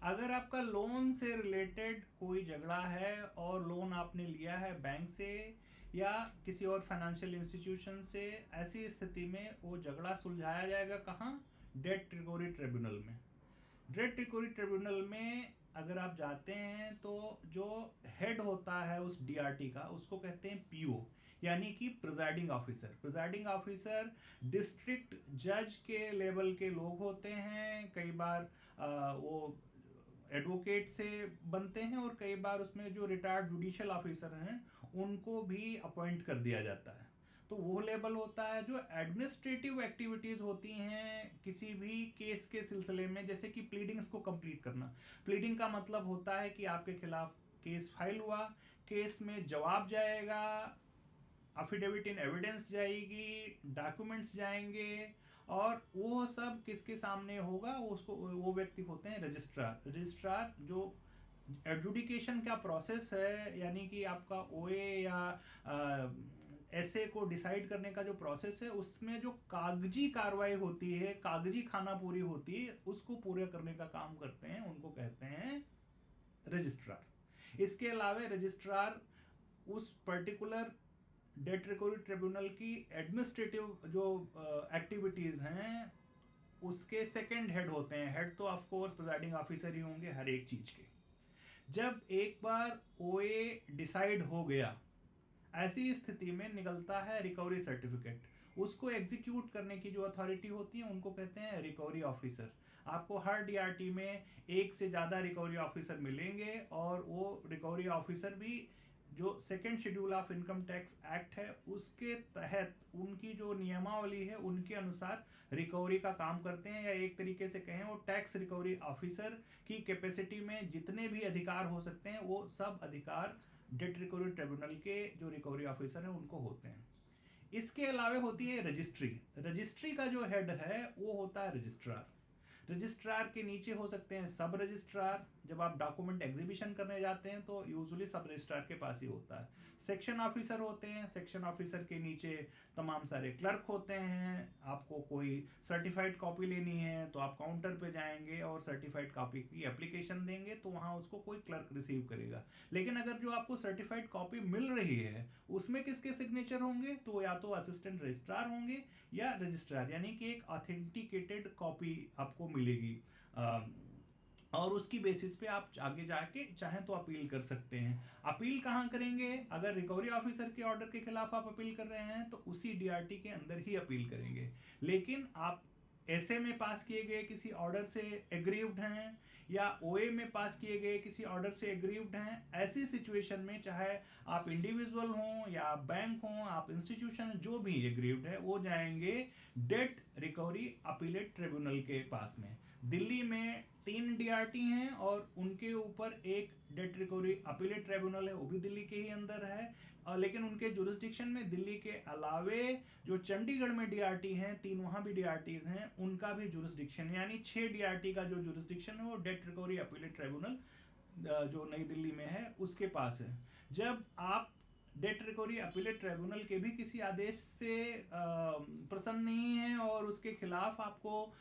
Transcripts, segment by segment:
अगर आपका लोन से रिलेटेड कोई झगड़ा है और लोन आपने लिया है बैंक से या किसी और फाइनेंशियल इंस्टीट्यूशन से, ऐसी स्थिति में वो झगड़ा सुलझाया जाएगा कहाँ? डेट रिकवरी ट्रिब्यूनल में। डेट रिकवरी ट्रिब्यूनल में अगर आप जाते हैं तो जो हेड होता है उस डीआरटी का, उसको कहते हैं पीओ, यानी कि presiding officer. Presiding officer district जज के लेवल के लोग होते हैं। कई बार वो एडवोकेट से बनते हैं और कई बार उसमें जो रिटायर्ड जुडिशियल ऑफिसर हैं उनको भी अपॉइंट कर दिया जाता है। तो वो लेवल होता है जो एडमिनिस्ट्रेटिव एक्टिविटीज होती हैं किसी भी केस के सिलसिले में, जैसे कि प्लीडिंग्स को कंप्लीट करना। प्लीडिंग का मतलब होता है कि आपके खिलाफ केस फाइल हुआ, केस में जवाब जाएगा, अफिडेविट इन एविडेंस जाएगी, डॉक्यूमेंट्स जाएंगे, और वो सब किसके सामने होगा? वो व्यक्ति होते हैं रजिस्ट्रार। रजिस्ट्रार जो एडजुडिकेशन का प्रोसेस है, यानी कि आपका ओए या ऐसे को डिसाइड करने का जो प्रोसेस है, उसमें जो कागजी कार्रवाई होती है, कागजी खाना पूरी होती है, उसको पूरे करने का काम करते हैं, उनको कहते हैं रजिस्ट्रार। इसके अलावा रजिस्ट्रार उस पर्टिकुलर डेट रिकवरी ट्रिब्यूनल की एडमिनिस्ट्रेटिव जो एक्टिविटीज हैं उसके सेकंड हेड होते हैं। हेड तो ऑफ कोर्स प्रिजाइडिंग ऑफिसर ही होंगे हर एक चीज के। जब एक बार ओए डिसाइड हो गया, ऐसी स्थिति में निकलता है रिकवरी सर्टिफिकेट। उसको एग्जीक्यूट करने की जो अथॉरिटी होती है उनको कहते हैं रिकवरी ऑफिसर। आपको हर डीआरटी में एक से ज्यादा रिकवरी ऑफिसर मिलेंगे, और वो रिकवरी ऑफिसर भी जो second schedule of income tax act है उसके तहत उनकी जो नियमावली है उनके अनुसार रिकवरी का काम करते हैं। या एक तरीके से कहें, वो टैक्स रिकवरी ऑफिसर की कैपेसिटी में जितने भी अधिकार हो सकते हैं वो सब अधिकार डेट रिकवरी ट्रिब्यूनल के जो रिकवरी ऑफिसर है उनको होते हैं। इसके अलावा होती है रजिस्ट्री। रजिस्ट्री का जो हेड है वो होता है रजिस्ट्रार। रजिस्ट्रार के नीचे हो सकते हैं सब रजिस्ट्रार। जब आप डॉक्यूमेंट एग्जीबिशन करने जाते हैं तो यूजुअली सब रजिस्ट्रार के पास ही होता है। सेक्शन ऑफिसर होते हैं। सेक्शन ऑफिसर के नीचे तमाम सारे क्लर्क होते हैं। आपको कोई सर्टिफाइड कॉपी लेनी है तो आप काउंटर पे जाएंगे और सर्टिफाइड कॉपी की एप्लीकेशन देंगे, तो वहां उसको कोई क्लर्क रिसीव करेगा। लेकिन अगर जो आपको सर्टिफाइड कॉपी मिल रही है उसमें किसके सिग्नेचर होंगे? तो या तो असिस्टेंट रजिस्ट्रार होंगे या रजिस्ट्रार, यानी कि एक ऑथेंटिकेटेड कॉपी आपको मिलेगी, और उसकी बेसिस पे आप आगे जाके चाहें तो अपील कर सकते हैं। अपील कहां करेंगे? अगर रिकवरी ऑफिसर के ऑर्डर के खिलाफ आप अपील कर रहे हैं तो उसी डीआरटी के अंदर ही अपील करेंगे। लेकिन आप एसए में पास किए गए किसी ऑर्डर से एग्रीव्ड हैं या ओए में पास किए गए किसी ऑर्डर से एग्रीव्ड हैं, ऐसी सिचुएशन में चाहे आप इंडिविजुअल हों या आप बैंक हों, आप इंस्टीट्यूशन, जो भी एग्रीव्ड है, वो जाएंगे डेट रिकवरी अपीलेट ट्रिब्यूनल के पास में। दिल्ली में 3 डीआरटी हैं और उनके ऊपर एक डेट रिकवरी अपीलेट ट्रिब्यूनल है, वो भी दिल्ली के ही अंदर है। लेकिन उनके जुरिस्डिक्शन में दिल्ली के अलावे जो चंडीगढ़ में डीआरटी हैं, 3 वहां भी डीआरटीज हैं, उनका भी जुरिस्डिक्शन, यानी 6 डीआरटी का जो जुरिस्डिक्शन है वो डेट रिकवरी अपीलेट ट्रिब्यूनल जो नई दिल्ली में है उसके पास है। जब आप डेट रिकवरी अपीलेट ट्रिब्यूनल के भी किसी आदेश से प्रसन्न नहीं है और उसके खिलाफ आपको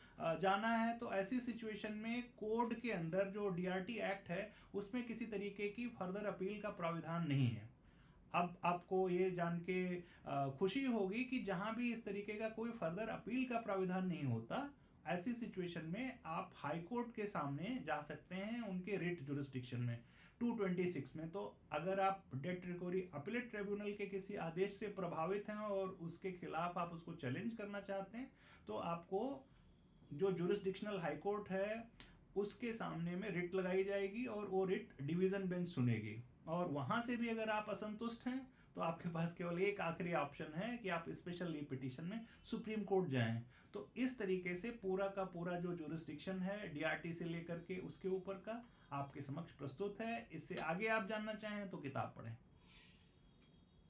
जाना है, तो ऐसी सिचुएशन में कोड के अंदर जो डीआरटी एक्ट है उसमें किसी तरीके की फर्दर अपील का प्राविधान नहीं है। अब आपको ये जान के खुशी होगी कि जहां भी इस तरीके का कोई फर्दर अपील का प्राविधान नहीं होता, ऐसी सिचुएशन में आप हाई कोर्ट के सामने जा सकते हैं उनके रिट जुरिस्डिक्शन में 226 में। तो अगर आप डेट रिकवरी अपीलेट ट्रिब्यूनल के किसी आदेश से प्रभावित हैं और उसके खिलाफ आप उसको चैलेंज करना चाहते हैं तो आपको जो जुरिस्डिक्शनल हाई कोर्ट है उसके सामने में रिट लगाई जाएगी और वो रिट डिवीजन बेंच सुनेगी। और वहां से भी अगर आप असंतुष्ट हैं तो आपके पास केवल एक आखिरी ऑप्शन है कि आप स्पेशल लीव पिटीशन में सुप्रीम कोर्ट जाएं। तो इस तरीके से पूरा का पूरा जो जुरिस्डिक्शन है डीआरटी से लेकर के उसके ऊपर का आपके समक्ष प्रस्तुत है। इससे आगे आप जानना चाहें तो किताब पढ़ें।